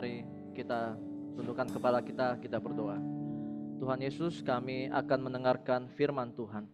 Mari kita tundukkan kepala kita berdoa. Tuhan Yesus, kami akan mendengarkan firman Tuhan.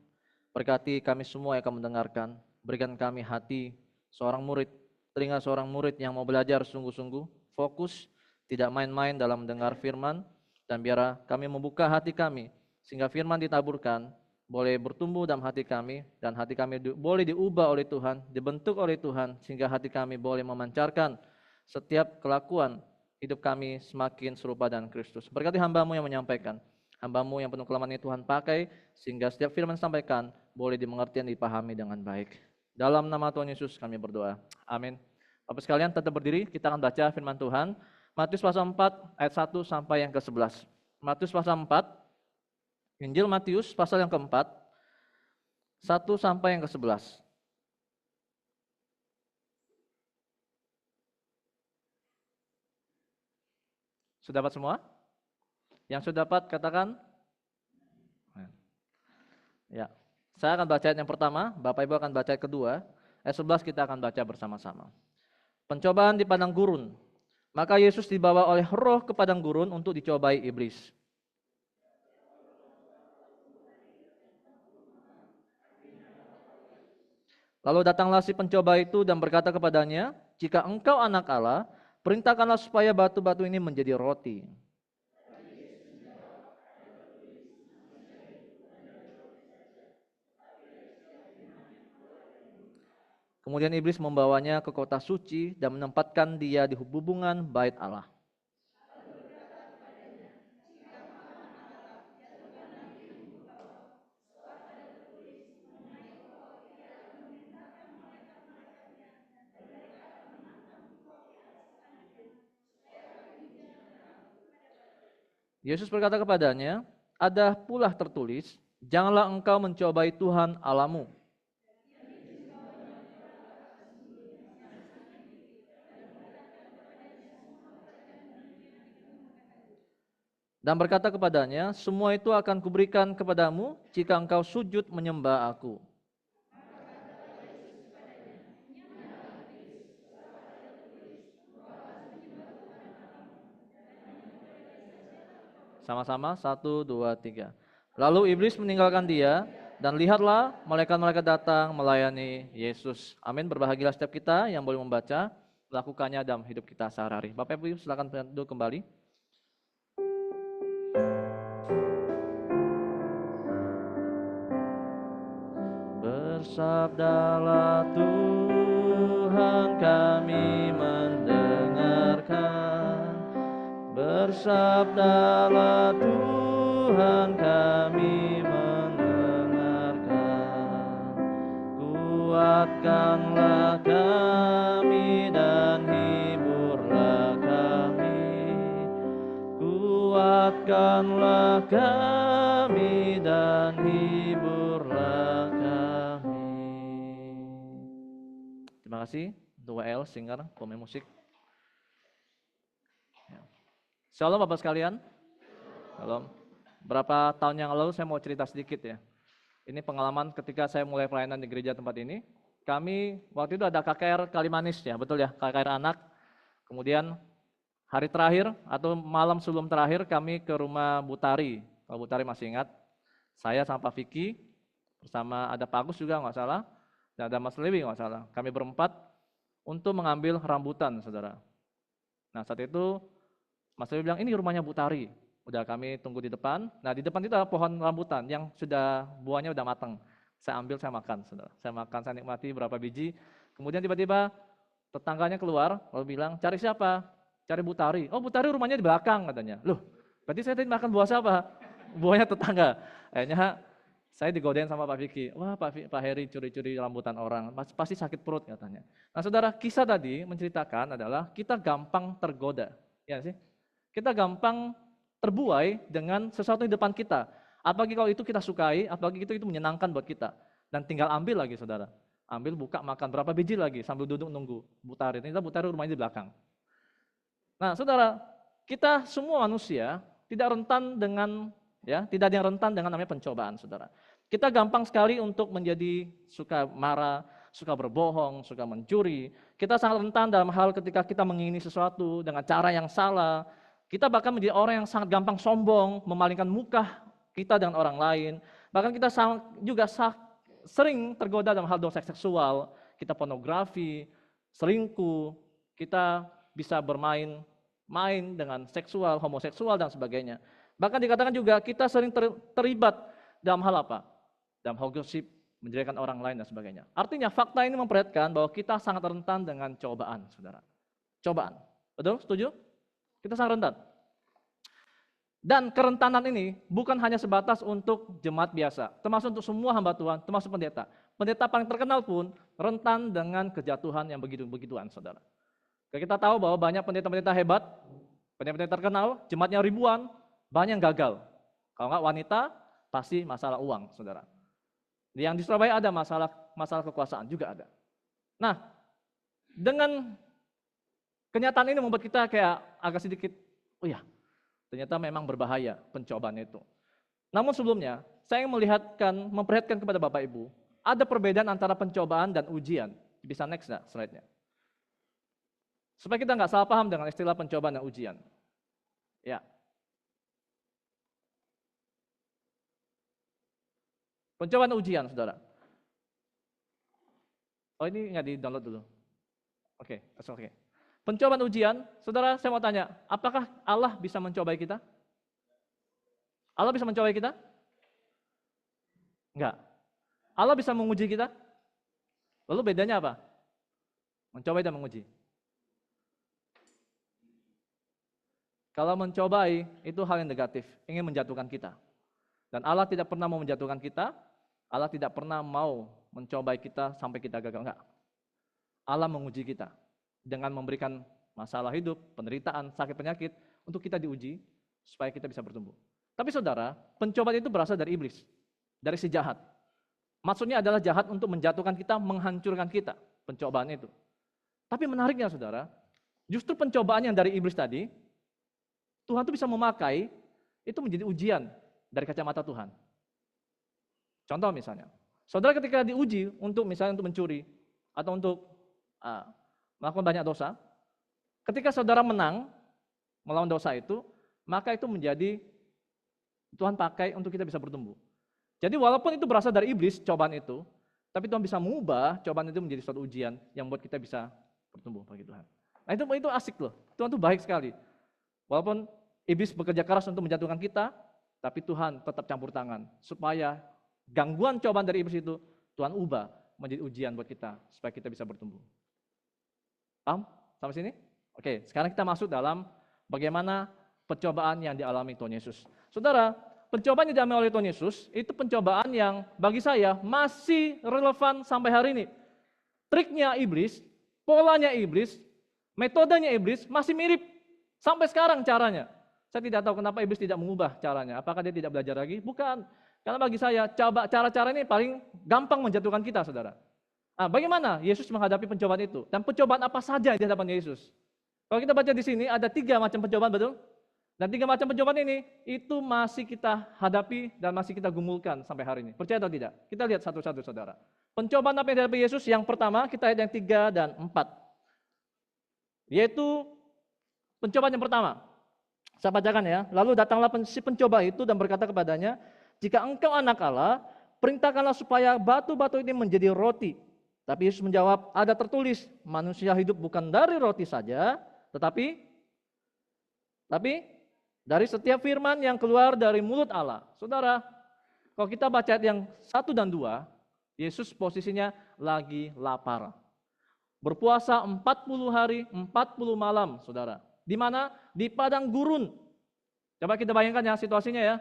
Berkati kami semua yang akan mendengarkan. Berikan kami hati seorang murid, telinga seorang murid yang mau belajar sungguh-sungguh, fokus, tidak main-main dalam mendengar firman. Dan biar kami membuka hati kami, sehingga firman ditaburkan, boleh bertumbuh dalam hati kami, dan hati kami boleh diubah oleh Tuhan, dibentuk oleh Tuhan, sehingga hati kami boleh memancarkan setiap kelakuan hidup kami semakin serupa dengan Kristus. Berkati hamba-Mu yang menyampaikan, hamba-Mu yang penuh kelemahan ini Tuhan pakai, sehingga setiap firman disampaikan boleh dimengerti dan dipahami dengan baik. Dalam nama Tuhan Yesus kami berdoa. Amin. Bapak sekalian tetap berdiri, kita akan baca firman Tuhan. Matius pasal 4 ayat 1 sampai yang ke-11. Matius pasal 4, Injil Matius pasal yang keempat, 1 sampai yang ke-11. Sudah dapat semua? Yang sudah dapat katakan? Ya. Saya akan baca ayat yang pertama, Bapak Ibu akan baca ayat kedua, ayat 11 kita akan baca bersama-sama. Pencobaan di padang gurun. Maka Yesus dibawa oleh Roh ke padang gurun untuk dicobai iblis. Lalu datanglah si pencoba itu dan berkata kepadanya, "Jika engkau anak Allah, perintahkanlah supaya batu-batu ini menjadi roti." Kemudian iblis membawanya ke kota suci dan menempatkan dia di hubungan bait Allah. Yesus berkata kepadanya, "Ada pula tertulis, janganlah engkau mencobai Tuhan Allahmu." Dan berkata kepadanya, "Semua itu akan kuberikan kepadamu jika engkau sujud menyembah aku." Sama-sama, 1, 2, 3. Lalu iblis meninggalkan dia, dan lihatlah malaikat-malaikat datang melayani Yesus. Amin, berbahagialah setiap kita yang boleh membaca, melakukannya dalam hidup kita sehari-hari. Bapak Ibu silakan duduk kembali. Bersabdalah Tuhan, kami mendengarkan. Bersabdalah Tuhan, kami mendengarkan. Kuatkanlah kami dan hiburlah kami. Kuatkanlah kami dan hiburlah kami. Terima kasih untuk WL, singer, pemain musik. Shalom Bapak sekalian. Shalom. Berapa tahun yang lalu saya mau cerita sedikit ya. Ini pengalaman ketika saya mulai pelayanan di gereja tempat ini. Kami waktu itu ada KKR Kalimanis ya, betul ya, KKR anak. Kemudian hari terakhir atau malam sebelum terakhir kami ke rumah Butari. Kalau Butari masih ingat, saya sama Pak Vicky, bersama ada Pak Agus juga nggak salah, dan ada Mas Lewi nggak salah. Kami berempat untuk mengambil rambutan, saudara. Nah saat itu Mas Lewi bilang, "Ini rumahnya Butari." Udah kami tunggu di depan. Nah di depan itu ada pohon rambutan yang sudah buahnya udah matang. Saya ambil, saya makan, saudara. Saya makan, saya nikmati berapa biji. Kemudian tiba-tiba tetangganya keluar, lalu bilang, "Cari siapa?" "Cari Butari." "Oh Butari rumahnya di belakang," katanya. Loh, berarti saya tadi makan buah siapa? Buahnya tetangga. Akhirnya saya digodain sama Pak Vicky. "Wah Pak Heri curi-curi rambutan orang, pasti sakit perut," katanya. Nah saudara, kisah tadi menceritakan adalah kita gampang tergoda. Ya sih? Kita gampang terbuai dengan sesuatu di depan kita. Apalagi kalau itu kita sukai, apalagi itu menyenangkan buat kita. Dan tinggal ambil lagi saudara. Ambil, buka, makan. Berapa biji lagi sambil duduk nunggu Butari. Ternyata Butari rumahnya di belakang. Nah saudara, kita semua manusia tidak rentan dengan, tidak ada yang rentan dengan namanya pencobaan saudara. Kita gampang sekali untuk menjadi suka marah, suka berbohong, suka mencuri. Kita sangat rentan dalam hal ketika kita mengingini sesuatu dengan cara yang salah. Kita bahkan menjadi orang yang sangat gampang sombong, memalingkan muka kita dengan orang lain. Bahkan kita juga sering tergoda dalam hal dosa seksual. Kita pornografi, selingkuh, kita bisa bermain dengan seksual, homoseksual, dan sebagainya. Bahkan dikatakan juga kita sering terlibat dalam hal apa? Dalam hal gosip, menjelekan orang lain, dan sebagainya. Artinya fakta ini memperlihatkan bahwa kita sangat rentan dengan cobaan, saudara. Cobaan. Betul? Setuju? Kita sangat rentan. Dan kerentanan ini bukan hanya sebatas untuk jemaat biasa, termasuk untuk semua hamba Tuhan, termasuk pendeta. Pendeta paling terkenal pun rentan dengan kejatuhan yang begitu-begituan, saudara. Kita tahu bahwa banyak pendeta-pendeta hebat, pendeta-pendeta terkenal, jemaatnya ribuan, banyak yang gagal. Kalau enggak wanita, pasti masalah uang, saudara. Yang di Surabaya ada masalah kekuasaan juga ada. Nah, dengan kenyataan ini membuat kita kayak agak sedikit, oh ya, ternyata memang berbahaya pencobaan itu. Namun sebelumnya, saya ingin memperlihatkan kepada Bapak Ibu, ada perbedaan antara pencobaan dan ujian. Bisa next nggak slide-nya? Supaya kita nggak salah paham dengan istilah pencobaan dan ujian. Ya. Pencobaan dan ujian, saudara. Oh, ini nggak di-download dulu. Oke. Pencobaan ujian, saudara, saya mau tanya, apakah Allah bisa mencobai kita? Allah bisa mencobai kita? Enggak. Allah bisa menguji kita? Lalu bedanya apa? Mencobai dan menguji. Kalau mencobai, itu hal yang negatif, ingin menjatuhkan kita. Dan Allah tidak pernah mau menjatuhkan kita, Allah tidak pernah mau mencobai kita sampai kita gagal, enggak. Allah menguji kita dengan memberikan masalah hidup, penderitaan, sakit penyakit, untuk kita diuji, supaya kita bisa bertumbuh. Tapi saudara, pencobaan itu berasal dari iblis, dari si jahat. Maksudnya adalah jahat untuk menjatuhkan kita, menghancurkan kita, pencobaan itu. Tapi menariknya saudara, justru pencobaan yang dari iblis tadi, Tuhan itu bisa memakai, itu menjadi ujian dari kacamata Tuhan. Contoh misalnya, saudara ketika diuji untuk misalnya untuk mencuri, atau untuk melakukan banyak dosa, ketika saudara menang, melawan dosa itu, maka itu menjadi Tuhan pakai untuk kita bisa bertumbuh. Jadi walaupun itu berasal dari iblis, cobaan itu, tapi Tuhan bisa mengubah cobaan itu menjadi suatu ujian yang membuat kita bisa bertumbuh bagi Tuhan. Nah itu asik loh, Tuhan itu baik sekali. Walaupun iblis bekerja keras untuk menjatuhkan kita, tapi Tuhan tetap campur tangan, supaya gangguan cobaan dari iblis itu, Tuhan ubah menjadi ujian buat kita, supaya kita bisa bertumbuh. Paham? Sampai sini? Oke, sekarang kita masuk dalam bagaimana pencobaan yang dialami Tuhan Yesus. Saudara, pencobaan yang dialami oleh Tuhan Yesus, itu pencobaan yang bagi saya masih relevan sampai hari ini. Triknya iblis, polanya iblis, metodenya iblis masih mirip sampai sekarang caranya. Saya tidak tahu kenapa iblis tidak mengubah caranya. Apakah dia tidak belajar lagi? Bukan. Karena bagi saya, cara-cara ini paling gampang menjatuhkan kita, saudara. Nah, bagaimana Yesus menghadapi pencobaan itu? Dan pencobaan apa saja di hadapan Yesus? Kalau kita baca di sini, ada 3 macam pencobaan, betul? Dan 3 macam pencobaan ini, itu masih kita hadapi dan masih kita gumulkan sampai hari ini. Percaya atau tidak? Kita lihat satu-satu, saudara. Pencobaan apa yang dihadapi Yesus? Yang pertama, kita lihat yang 3 dan 4. Yaitu pencobaan yang pertama. Saya bacakan ya. Lalu datanglah si pencoba itu dan berkata kepadanya, jika engkau anak Allah, perintahkanlah supaya batu-batu ini menjadi roti. Tapi Yesus menjawab, ada tertulis, manusia hidup bukan dari roti saja, tetapi dari setiap firman yang keluar dari mulut Allah. Saudara, kalau kita baca ayat yang 1 dan 2, Yesus posisinya lagi lapar. Berpuasa 40 hari, 40 malam, saudara. Di mana? Di padang gurun. Coba kita bayangkan ya situasinya ya.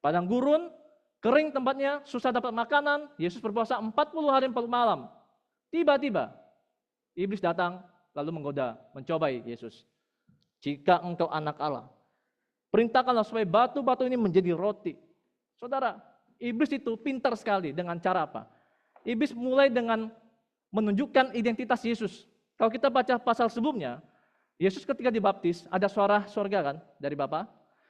Padang gurun, kering tempatnya, susah dapat makanan. Yesus berpuasa 40 hari 40 malam. Tiba-tiba iblis datang lalu menggoda, mencobai Yesus. Jika engkau anak Allah, perintahkanlah supaya batu-batu ini menjadi roti. Saudara, iblis itu pintar sekali dengan cara apa? Iblis mulai dengan menunjukkan identitas Yesus. Kalau kita baca pasal sebelumnya, Yesus ketika dibaptis, ada suara surga kan dari Bapa.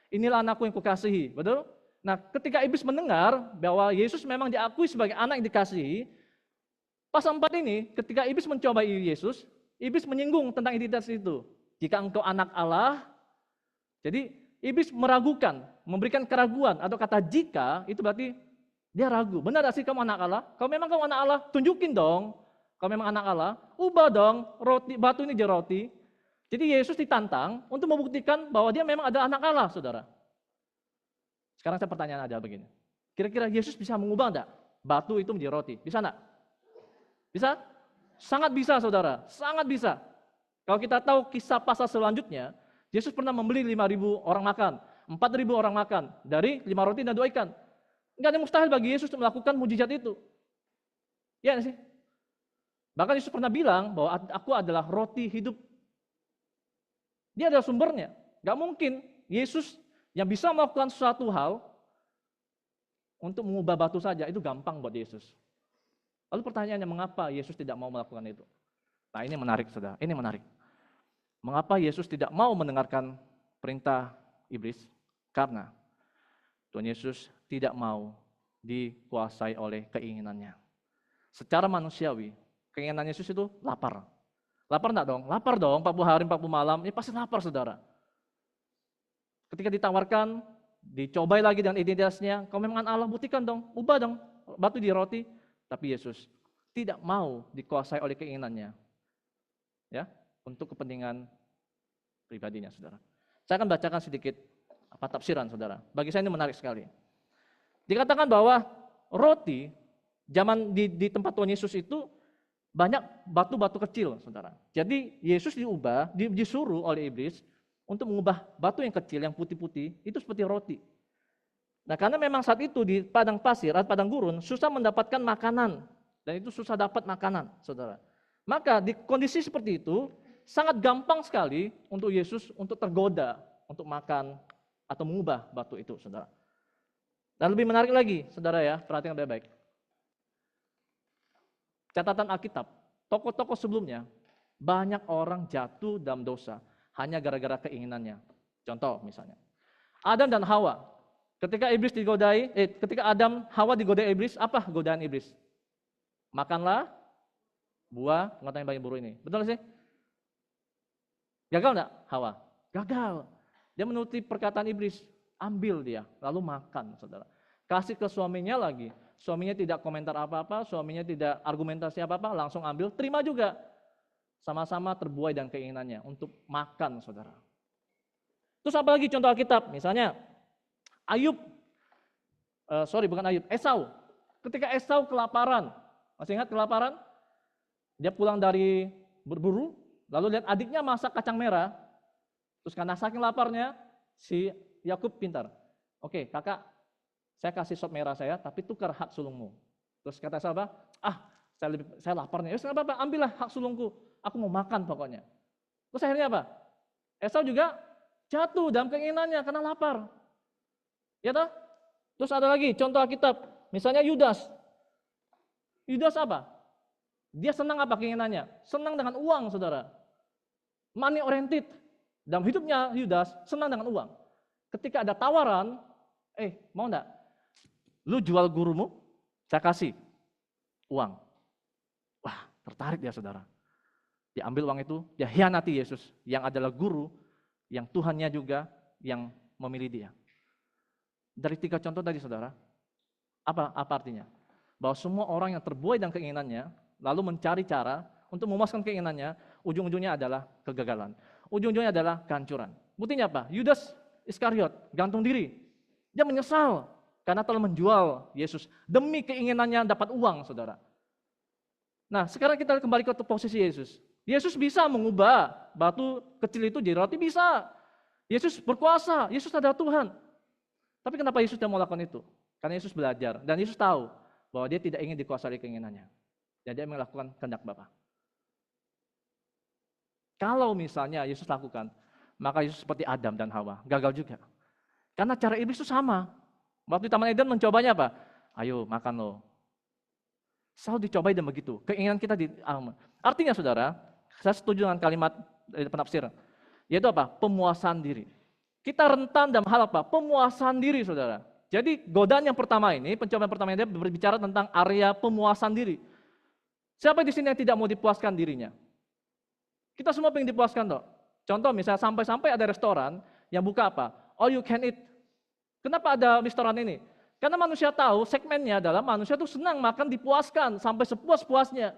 Inilah anakku yang kukasihi, betul? Nah, ketika iblis mendengar bahwa Yesus memang diakui sebagai anak yang dikasihi, pasal 4 ini, ketika iblis mencobai Yesus, Iblis menyinggung tentang identitas itu. Jika engkau anak Allah, jadi iblis meragukan, memberikan keraguan atau kata jika itu berarti dia ragu. Benar gak sih kamu anak Allah? Kalau memang kamu anak Allah, tunjukin dong. Kalau memang anak Allah, ubah dong roti batu ini jadi roti. Jadi Yesus ditantang untuk membuktikan bahwa dia memang adalah anak Allah, saudara. Sekarang saya pertanyaan aja begini. Kira-kira Yesus bisa mengubah enggak batu itu menjadi roti? Bisa enggak? Bisa? Sangat bisa, saudara. Sangat bisa. Kalau kita tahu kisah pasal selanjutnya, Yesus pernah membeli 5.000 orang makan, 4.000 orang makan dari 5 roti dan 2 ikan. Enggak ada yang mustahil bagi Yesus untuk melakukan mujizat itu. Iya sih? Bahkan Yesus pernah bilang bahwa aku adalah roti hidup. Dia adalah sumbernya. Enggak mungkin Yesus yang bisa melakukan suatu hal untuk mengubah batu saja, itu gampang buat Yesus. Lalu pertanyaannya, mengapa Yesus tidak mau melakukan itu? Nah, ini menarik, saudara. Ini menarik. Mengapa Yesus tidak mau mendengarkan perintah iblis? Karena Tuhan Yesus tidak mau dikuasai oleh keinginannya. Secara manusiawi, keinginan Yesus itu lapar. Lapar enggak dong? Lapar dong, 40 hari, 40 malam. Ini pasti lapar, saudara. Ketika ditawarkan, dicobai lagi dengan identitasnya, kalau memang Allah, buktikan dong, ubah dong batu di roti. Tapi Yesus tidak mau dikuasai oleh keinginannya, ya, untuk kepentingan pribadinya, saudara. Saya akan bacakan sedikit tafsiran, saudara. Bagi saya ini menarik sekali. Dikatakan bahwa roti zaman di tempat Tuhan Yesus itu banyak batu-batu kecil, saudara. Jadi Yesus disuruh oleh iblis untuk mengubah batu yang kecil, yang putih-putih, itu seperti roti. Nah, karena memang saat itu di padang pasir atau padang gurun susah mendapatkan makanan, dan itu susah dapat makanan, saudara. Maka di kondisi seperti itu sangat gampang sekali untuk Yesus untuk tergoda untuk makan atau mengubah batu itu, saudara. Dan lebih menarik lagi, saudara ya, perhatikan baik-baik. Catatan Alkitab, tokoh-tokoh sebelumnya banyak orang jatuh dalam dosa hanya gara-gara keinginannya. Contoh misalnya, Adam dan Hawa. Ketika Hawa digodai iblis, apa godaan iblis? Makanlah buah pengetahuan baik dan buruk ini. Betul sih? Gagal enggak Hawa? Gagal. Dia menuruti perkataan iblis, ambil dia, lalu makan, saudara. Kasih ke suaminya lagi. Suaminya tidak komentar apa-apa, suaminya tidak argumentasi apa-apa, langsung ambil, terima juga. Sama-sama terbuai dan keinginannya untuk makan, saudara. Terus apa lagi contoh Alkitab? Misalnya Esau. Ketika Esau kelaparan, masih ingat kelaparan? Dia pulang dari berburu, lalu lihat adiknya masak kacang merah, terus karena saking laparnya, si Yakub pintar. Oke, kakak, saya kasih sop merah saya, tapi tukar hak sulungmu. Terus kata Esau apa? Saya lapar nih. Nggak apa-apa, ambillah hak sulungku, aku mau makan pokoknya. Terus akhirnya apa? Esau juga jatuh dalam keinginannya karena lapar. Ya toh? Terus ada lagi contoh Alkitab, misalnya Yudas. Yudas apa? Dia senang apa keinginannya? Senang dengan uang, saudara. Money oriented. Dalam hidupnya Yudas senang dengan uang. Ketika ada tawaran, mau enggak? Lu jual gurumu, saya kasih uang. Wah, tertarik dia, saudara. Dia ambil uang itu, dia hianati Yesus yang adalah guru, yang Tuhannya juga yang memilih dia. Dari 3 contoh tadi, saudara, apa artinya? Bahwa semua orang yang terbuai dengan keinginannya, lalu mencari cara untuk memuaskan keinginannya, ujung-ujungnya adalah kegagalan. Ujung-ujungnya adalah kehancuran. Buktinya apa? Yudas Iskariot gantung diri. Dia menyesal karena telah menjual Yesus demi keinginannya dapat uang, saudara. Nah, sekarang kita kembali ke posisi Yesus. Yesus bisa mengubah batu kecil itu jadi roti, bisa. Yesus berkuasa, Yesus adalah Tuhan. Tapi kenapa Yesus tidak mau lakukan itu? Karena Yesus belajar dan Yesus tahu bahwa dia tidak ingin dikuasai keinginannya. Dan dia melakukan kehendak Bapa. Kalau misalnya Yesus lakukan, maka Yesus seperti Adam dan Hawa, gagal juga. Karena cara iblis itu sama. Waktu di Taman Eden mencobanya apa? Ayo makan lo. Selalu dicobai dan begitu. Keinginan kita artinya, saudara, saya setuju dengan kalimat dari penafsir, yaitu apa? Pemuasan diri. Kita rentan dalam hal apa? Pemuasan diri, saudara. Jadi godaan yang pertama ini, pencobaan pertama ini berbicara tentang area pemuasan diri. Siapa di sini yang tidak mau dipuaskan dirinya? Kita semua pengen dipuaskan toh. Contoh misalnya sampai-sampai ada restoran yang buka apa? All you can eat. Kenapa ada restoran ini? Karena manusia tahu segmennya adalah manusia tuh senang makan dipuaskan sampai sepuas-puasnya.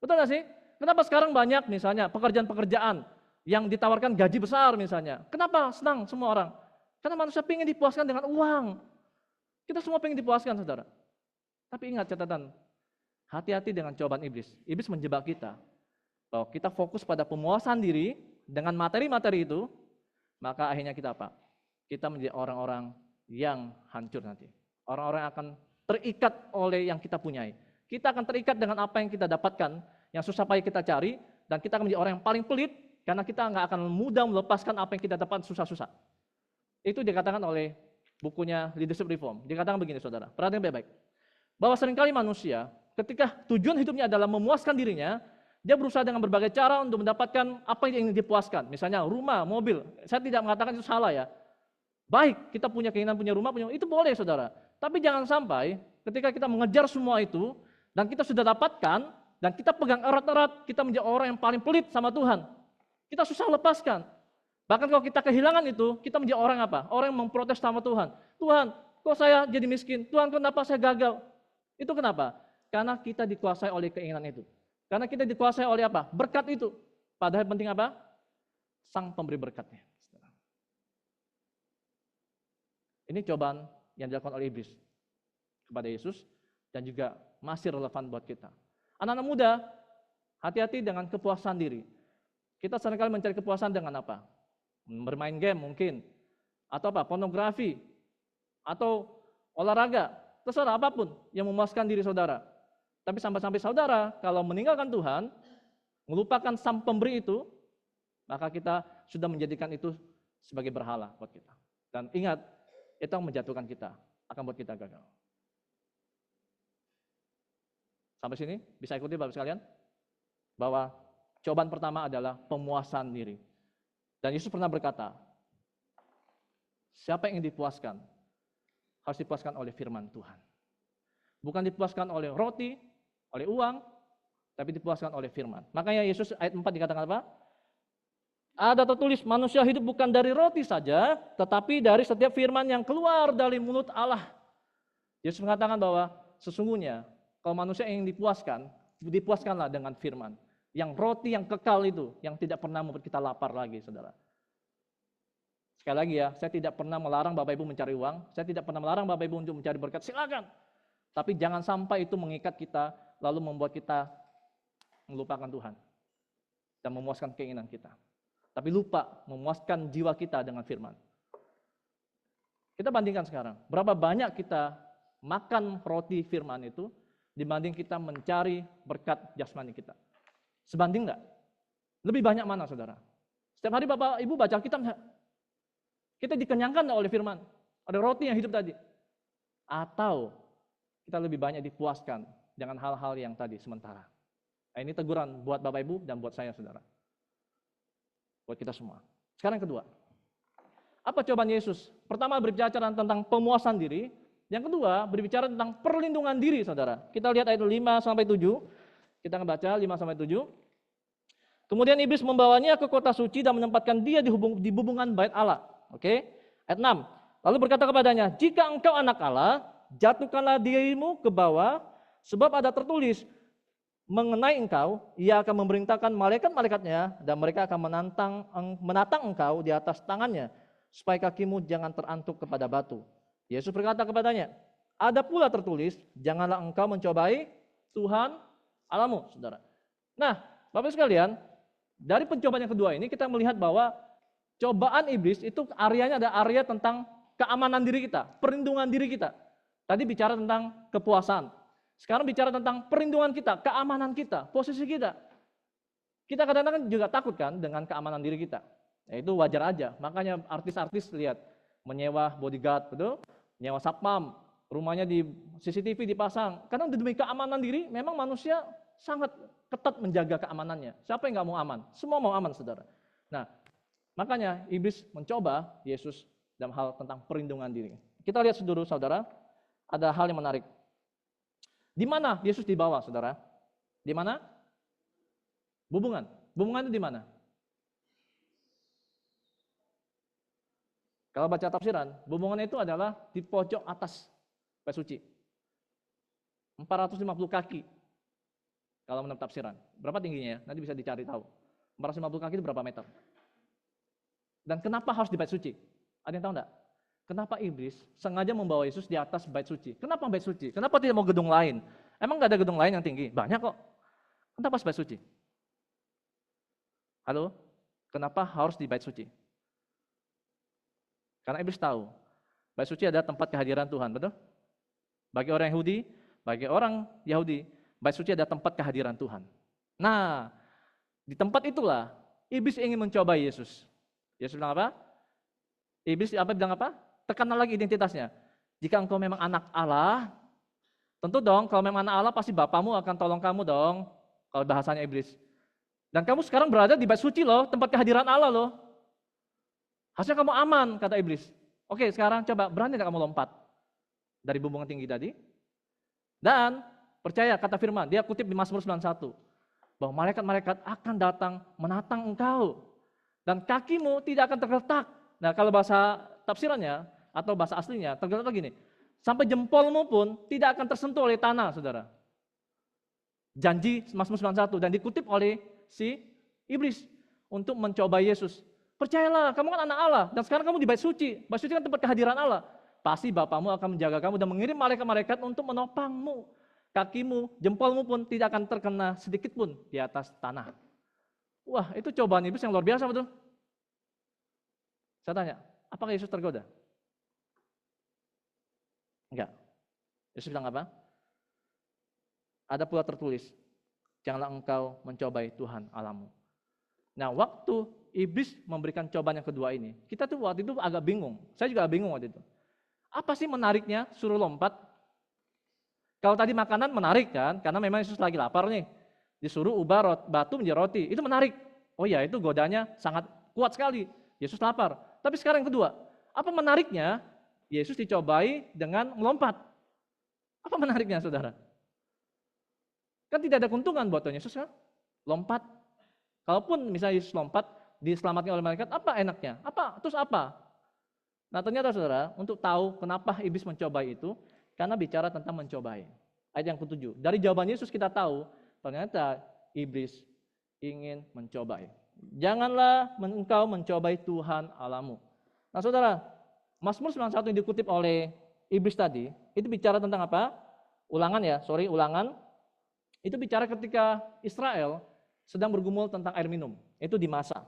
Betul nggak sih? Kenapa sekarang banyak misalnya pekerjaan-pekerjaan yang ditawarkan gaji besar misalnya. Kenapa senang semua orang? Karena manusia pengen dipuaskan dengan uang. Kita semua pengen dipuaskan, saudara. Tapi ingat catatan, hati-hati dengan cobaan iblis. Iblis menjebak kita. Bahwa kita fokus pada pemuasan diri dengan materi-materi itu, maka akhirnya kita apa? Kita menjadi orang-orang yang hancur nanti. Orang-orang yang akan terikat oleh yang kita punyai. Kita akan terikat dengan apa yang kita dapatkan, yang susah payah kita cari, dan kita akan menjadi orang yang paling pelit, karena kita nggak akan mudah melepaskan apa yang kita dapat susah-susah. Itu dikatakan oleh bukunya Leadership Reform. Dikatakan begini, saudara. Perhatikan baik-baik. Bahwa seringkali manusia, ketika tujuan hidupnya adalah memuaskan dirinya, dia berusaha dengan berbagai cara untuk mendapatkan apa yang ingin dipuaskan. Misalnya rumah, mobil. Saya tidak mengatakan itu salah ya. Baik, kita punya keinginan punya rumah, itu boleh, saudara. Tapi jangan sampai ketika kita mengejar semua itu, dan kita sudah dapatkan, dan kita pegang erat-erat, kita menjadi orang yang paling pelit sama Tuhan. Kita susah lepaskan. Bahkan kalau kita kehilangan itu, kita menjadi orang apa? Orang yang memprotes sama Tuhan. Tuhan, kok saya jadi miskin? Tuhan, kenapa saya gagal? Itu kenapa? Karena kita dikuasai oleh keinginan itu. Karena kita dikuasai oleh apa? Berkat itu. Padahal penting apa? Sang pemberi berkatnya. Ini cobaan yang dilakukan oleh iblis kepada Yesus dan juga masih relevan buat kita. Anak-anak muda, hati-hati dengan kepuasan diri. Kita seringkali mencari kepuasan dengan apa? Bermain game mungkin, atau apa? Pornografi, atau olahraga, terserah apapun yang memuaskan diri saudara. Tapi sampai-sampai saudara kalau meninggalkan Tuhan, melupakan sang pemberi itu, maka kita sudah menjadikan itu sebagai berhala buat kita. Dan ingat, itu yang menjatuhkan kita, akan buat kita gagal. Sampai sini bisa ikuti Bapak sekalian? Bahwa cobaan pertama adalah pemuasan diri. Dan Yesus pernah berkata, siapa yang ingin dipuaskan, harus dipuaskan oleh firman Tuhan. Bukan dipuaskan oleh roti, oleh uang, tapi dipuaskan oleh firman. Makanya Yesus ayat 4 dikatakan apa? Ada tertulis, manusia hidup bukan dari roti saja, tetapi dari setiap firman yang keluar dari mulut Allah. Yesus mengatakan bahwa sesungguhnya, kalau manusia ingin dipuaskan, dipuaskanlah dengan firman. Yang roti yang kekal itu, yang tidak pernah membuat kita lapar lagi, saudara. Sekali lagi ya, saya tidak pernah melarang Bapak Ibu mencari uang, saya tidak pernah melarang Bapak Ibu untuk mencari berkat, silakan. Tapi jangan sampai itu mengikat kita, lalu membuat kita melupakan Tuhan. Dan memuaskan keinginan kita. Tapi lupa memuaskan jiwa kita dengan firman. Kita bandingkan sekarang, berapa banyak kita makan roti firman itu, dibanding kita mencari berkat jasmani kita. Sebanding enggak? Lebih banyak mana, saudara? Setiap hari Bapak Ibu baca kitab enggak? Kita dikenyangkan oleh firman. Ada roti yang hidup tadi. Atau kita lebih banyak dipuaskan dengan hal-hal yang tadi sementara. Nah, ini teguran buat Bapak Ibu dan buat saya, saudara. Buat kita semua. Sekarang yang kedua. Apa cobaan Yesus? Pertama berbicara tentang pemuasan diri. Yang kedua berbicara tentang perlindungan diri, saudara. Kita lihat ayat 5-7. Kita akan baca 5-7. Kemudian iblis membawanya ke kota suci dan menempatkan dia di hubungan bait Allah. Oke? Ayat 6. Lalu berkata kepadanya, jika engkau anak Allah, jatuhkanlah dirimu ke bawah, sebab ada tertulis mengenai engkau, ia akan memerintahkan malaikat-malaikatnya dan mereka akan menatang engkau di atas tangannya, supaya kakimu jangan terantuk kepada batu. Yesus berkata kepadanya, ada pula tertulis, janganlah engkau mencobai Tuhan Allahmu, saudara. Nah, Bapak sekalian, dari pencobaan yang kedua ini kita melihat bahwa cobaan iblis itu areanya ada area tentang keamanan diri kita, perlindungan diri kita. Tadi bicara tentang kepuasan. Sekarang bicara tentang perlindungan kita, keamanan kita, posisi kita. Kita kadang-kadang juga takut kan dengan keamanan diri kita. Ya, itu wajar aja. Makanya artis-artis lihat menyewa bodyguard, betul? Nyewa satpam, rumahnya di CCTV dipasang. Karena demi keamanan diri, memang manusia sangat ketat menjaga keamanannya. Siapa yang nggak mau aman? Semua mau aman, saudara. Nah, makanya iblis mencoba Yesus dalam hal tentang perlindungan diri. Kita lihat dulu, saudara, ada hal yang menarik. Di mana Yesus dibawa, saudara? Di mana? Bubungan. Bubungan itu di mana? Kalau baca tafsiran, bumbungannya itu adalah di pojok atas bait suci. 450 kaki. Kalau menurut tafsiran. Berapa tingginya ya? Nanti bisa dicari tahu. 450 kaki itu berapa meter? Dan kenapa harus di bait suci? Ada yang tahu enggak? Kenapa iblis sengaja membawa Yesus di atas bait suci? Kenapa bait suci? Kenapa tidak mau gedung lain? Emang nggak ada gedung lain yang tinggi? Banyak kok. Kenapa bait suci? Halo? Kenapa harus di bait suci? Karena iblis tahu, bait suci adalah tempat kehadiran Tuhan, betul? Bagi orang Yahudi, bait suci adalah tempat kehadiran Tuhan. Nah, di tempat itulah iblis ingin mencoba Yesus. Yesus bilang apa? Iblis bilang apa? Tekanlah lagi identitasnya. Jika engkau memang anak Allah, tentu dong kalau memang anak Allah pasti Bapamu akan tolong kamu dong. Kalau bahasanya iblis. Dan kamu sekarang berada di bait suci loh, tempat kehadiran Allah loh. Harusnya kamu aman, kata iblis. Oke, sekarang coba berani gak kamu lompat dari bumbungan tinggi tadi? Dan percaya kata firman, dia kutip di Mazmur 91, bahwa malaikat-malaikat akan datang menatang engkau dan kakimu tidak akan tergeletak. Nah, kalau bahasa tafsirannya atau bahasa aslinya tergeletak gini, sampai jempolmu pun tidak akan tersentuh oleh tanah, saudara. Janji Mazmur 91 dan dikutip oleh si iblis untuk mencoba Yesus. Percayalah, kamu kan anak Allah dan sekarang kamu di bait suci. Bait suci kan tempat kehadiran Allah. Pasti Bapamu akan menjaga kamu dan mengirim malaikat-malaikat untuk menopangmu. Kakimu, jempolmu pun tidak akan terkena sedikit pun di atas tanah. Wah, itu cobaan iblis yang luar biasa, betul? Saya tanya, apakah Yesus tergoda? Enggak. Yesus bilang apa? Ada pula tertulis, janganlah engkau mencobai Tuhan Allahmu. Nah, waktu iblis memberikan cobaan yang kedua ini, kita tuh waktu itu agak bingung. Saya juga bingung waktu itu. Apa sih menariknya suruh lompat? Kalau tadi makanan menarik kan, karena memang Yesus lagi lapar nih. Disuruh ubah batu menjadi roti, itu menarik. Oh iya, itu godanya sangat kuat sekali. Yesus lapar. Tapi sekarang yang kedua, apa menariknya? Yesus dicobai dengan melompat. Apa menariknya, saudara? Kan tidak ada keuntungan buat Tuhan Yesus kan? Lompat. Kalaupun misalnya Yesus lompat, diselamatkan oleh malaikat, apa enaknya? Terus apa? Nah ternyata saudara, untuk tahu kenapa iblis mencobai itu, karena bicara tentang mencobai. Ayat yang ke-7. Dari jawaban Yesus kita tahu, ternyata iblis ingin mencobai. Janganlah engkau mencobai Tuhan Allahmu. Nah saudara, Mazmur 91 yang dikutip oleh iblis tadi, itu bicara tentang apa? Ulangan. Itu bicara ketika Israel sedang bergumul tentang air minum. Itu di Masa.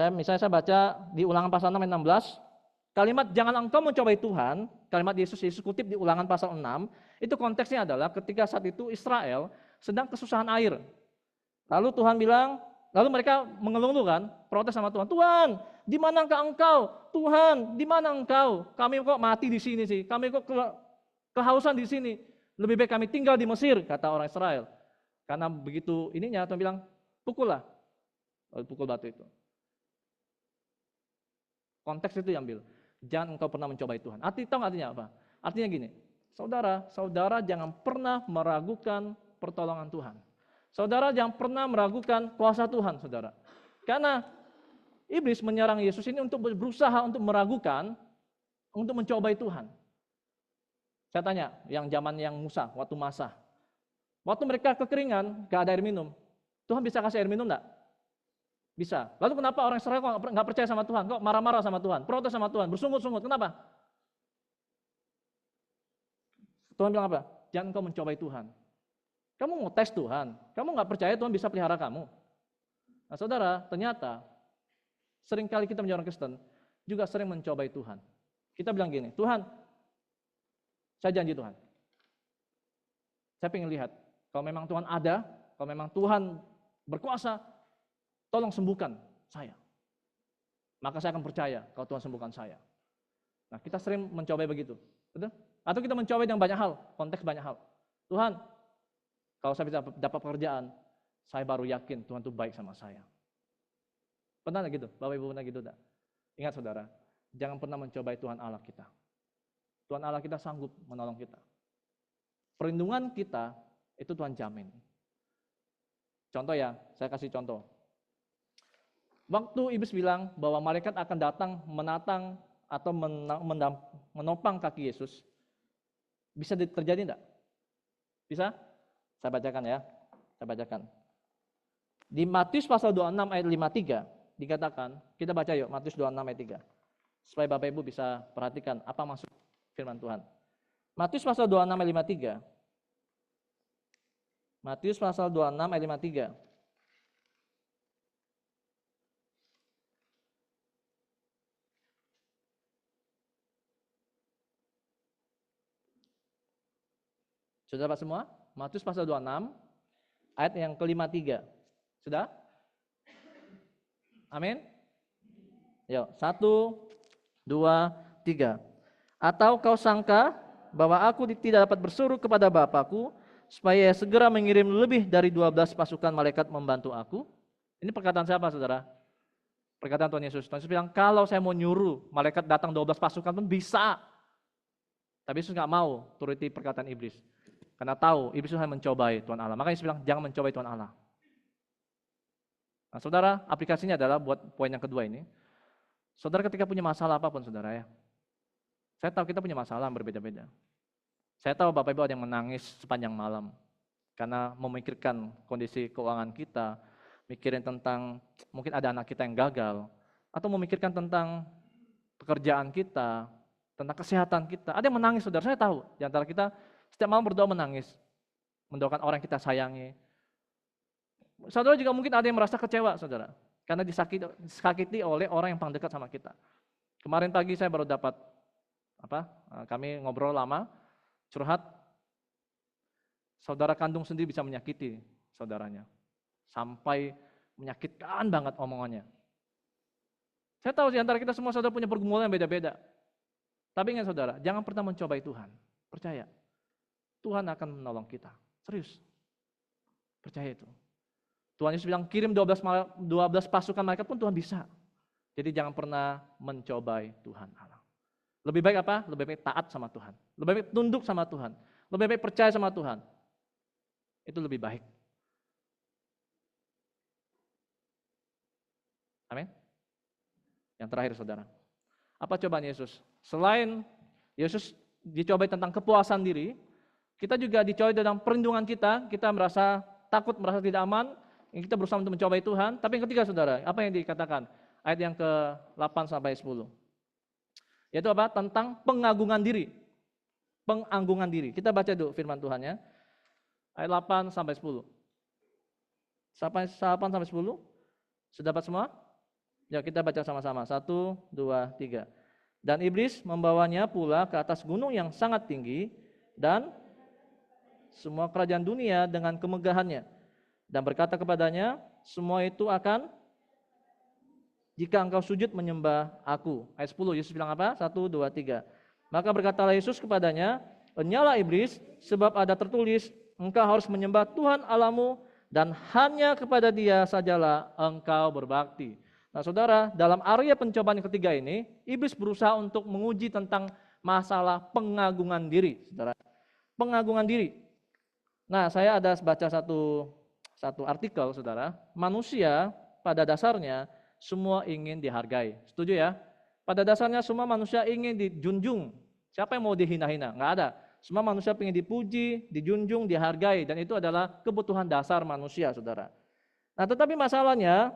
Misalnya saya baca di Ulangan pasal 6 ayat 16, kalimat jangan engkau mencobai Tuhan, kalimat Yesus kutip di Ulangan pasal 6, itu konteksnya adalah ketika saat itu Israel sedang kesusahan air. Lalu Tuhan bilang, lalu mereka mengeluh kan, protes sama Tuhan. Tuhan, di manakah engkau? Tuhan, di mana engkau? Kami kok mati di sini sih, kami kok kehausan di sini. Lebih baik kami tinggal di Mesir, kata orang Israel. Karena begitu ininya, Tuhan bilang, pukullah. Lalu pukul batu itu. Konteks itu yang ambil. Jangan engkau pernah mencobai Tuhan. Tahu artinya apa? Artinya gini, saudara jangan pernah meragukan pertolongan Tuhan. Saudara jangan pernah meragukan kuasa Tuhan, saudara. Karena iblis menyerang Yesus ini untuk berusaha untuk meragukan, untuk mencobai Tuhan. Saya tanya, yang zaman yang Musa, waktu Masa. Waktu mereka kekeringan, gak ada air minum. Tuhan bisa kasih air minum enggak? Bisa. Lalu kenapa orang Israel kok nggak percaya sama Tuhan? Kok marah-marah sama Tuhan? Protes sama Tuhan? Bersungut-sungut? Kenapa? Tuhan bilang apa? Jangan engkau mencobai Tuhan. Kamu mau tes Tuhan. Kamu nggak percaya Tuhan bisa pelihara kamu. Nah saudara, ternyata seringkali kita menjadi orang Kristen juga sering mencobai Tuhan. Kita bilang gini, Tuhan, saya janji Tuhan. Saya ingin lihat, kalau memang Tuhan ada, kalau memang Tuhan berkuasa, tolong sembuhkan saya. Maka saya akan percaya kalau Tuhan sembuhkan saya. Nah, kita sering mencobai begitu. Betul? Atau kita mencobai dengan banyak hal, konteks banyak hal. Tuhan, kalau saya bisa dapat pekerjaan, saya baru yakin Tuhan itu baik sama saya. Pernah gitu? Bapak Ibu pernah gitu enggak? Ingat saudara, jangan pernah mencobai Tuhan Allah kita. Tuhan Allah kita sanggup menolong kita. Perlindungan kita, itu Tuhan jamin. Contoh ya, saya kasih contoh. Waktu iblis bilang bahwa malaikat akan datang menatang atau menopang kaki Yesus, bisa terjadi enggak? Bisa? Saya bacakan ya. Saya bacakan. Di Matius pasal 26 ayat 53 dikatakan, kita baca yuk Matius 26 ayat 3. Supaya Bapak Ibu bisa perhatikan apa maksud firman Tuhan. Matius pasal 26 ayat 53. Matius pasal 26 ayat 53. Sudah dapat semua? Matius pasal 26 ayat yang ke-53. Sudah? Amin? Yuk, 1, 2, 3. Atau kau sangka bahwa aku tidak dapat bersuruh kepada Bapakku supaya segera mengirim lebih dari 12 pasukan malaikat membantu aku? Ini perkataan siapa, saudara? Perkataan Tuhan Yesus. Tuhan Yesus bilang, kalau saya mau nyuruh malaikat datang 12 pasukan pun bisa. Tapi Yesus nggak mau turuti perkataan iblis. Karena tahu iblis hanya mencobai Tuhan Allah. Makanya Yesus bilang, jangan mencobai Tuhan Allah. Nah, saudara, aplikasinya adalah buat poin yang kedua ini. Saudara ketika punya masalah apapun, saudara ya. Saya tahu kita punya masalah yang berbeda-beda. Saya tahu Bapak Ibu ada yang menangis sepanjang malam. Karena memikirkan kondisi keuangan kita, mikirin tentang mungkin ada anak kita yang gagal, atau memikirkan tentang pekerjaan kita, tentang kesehatan kita. Ada yang menangis, saudara. Saya tahu, di antara kita setiap malam berdoa menangis, mendoakan orang yang kita sayangi. Saudara juga mungkin ada yang merasa kecewa, saudara, karena disakiti oleh orang yang paling dekat sama kita. Kemarin pagi saya baru dapat kami ngobrol lama, curhat. Saudara kandung sendiri bisa menyakiti saudaranya, sampai menyakitkan banget omongannya. Saya tahu di antara kita semua saudara punya pergumulan yang beda-beda. Tapi ingat saudara, jangan pernah mencobai Tuhan. Percaya, Tuhan akan menolong kita. Serius, percaya itu. Tuhan Yesus bilang kirim 12 pasukan malaikat pun Tuhan bisa. Jadi jangan pernah mencobai Tuhan Allah. Lebih baik apa? Lebih baik taat sama Tuhan. Lebih baik tunduk sama Tuhan. Lebih baik percaya sama Tuhan. Itu lebih baik. Amin. Yang terakhir saudara. Apa cobaan Yesus? Selain Yesus dicobai tentang kepuasan diri, kita juga dicobai tentang perlindungan kita. Kita merasa takut, merasa tidak aman. Kita berusaha untuk mencobai Tuhan. Tapi yang ketiga saudara, apa yang dikatakan? Ayat yang ke-8 sampai 10. Yaitu apa? Tentang pengagungan diri. Pengagungan diri. Kita baca dulu firman Tuhan ya. Ayat 8 sampai 10. 8 sampai 10. Sudah dapat semua? Ya, kita baca sama-sama. 1, 2, 3. Dan iblis membawanya pula ke atas gunung yang sangat tinggi dan semua kerajaan dunia dengan kemegahannya. Dan berkata kepadanya, semua itu akan jika engkau sujud menyembah aku. Ayat 10, Yesus bilang apa? 1, 2, 3. Maka berkatalah Yesus kepadanya, enyalah iblis, sebab ada tertulis, engkau harus menyembah Tuhan Allahmu, dan hanya kepada Dia sajalah engkau berbakti. Nah saudara, dalam area pencobaan yang ketiga ini, iblis berusaha untuk menguji tentang masalah pengagungan diri. Saudara, pengagungan diri. Nah saya ada baca satu artikel, saudara. Manusia pada dasarnya semua ingin dihargai. Setuju ya? Pada dasarnya semua manusia ingin dijunjung. Siapa yang mau dihina-hina? Nggak ada. Semua manusia ingin dipuji, dijunjung, dihargai. Dan itu adalah kebutuhan dasar manusia, saudara. Nah tetapi masalahnya,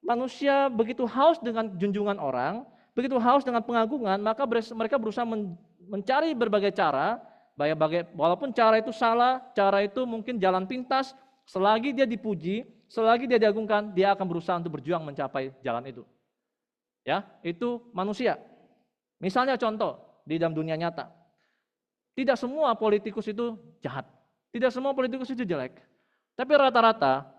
manusia begitu haus dengan junjungan orang, begitu haus dengan pengagungan, maka mereka berusaha mencari berbagai cara, walaupun cara itu salah, cara itu mungkin jalan pintas, selagi dia dipuji, selagi dia diagungkan, dia akan berusaha untuk berjuang mencapai jalan itu. Ya, itu manusia. Misalnya contoh di dalam dunia nyata. Tidak semua politikus itu jahat. Tidak semua politikus itu jelek. Tapi rata-rata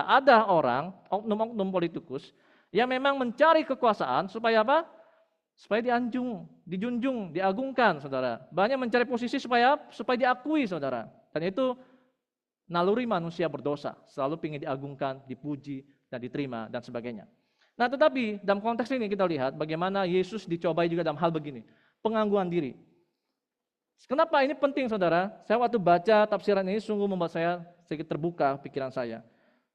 ada orang, oknum-oknum politikus yang memang mencari kekuasaan supaya apa? Supaya dijunjung, diagungkan, saudara. Banyak mencari posisi supaya diakui, saudara. Dan itu naluri manusia berdosa, selalu ingin diagungkan, dipuji, dan diterima, dan sebagainya. Nah tetapi dalam konteks ini kita lihat bagaimana Yesus dicobai juga dalam hal begini, pengagungan diri. Kenapa ini penting saudara? Saya waktu baca tafsiran ini sungguh membuat saya sedikit terbuka pikiran saya.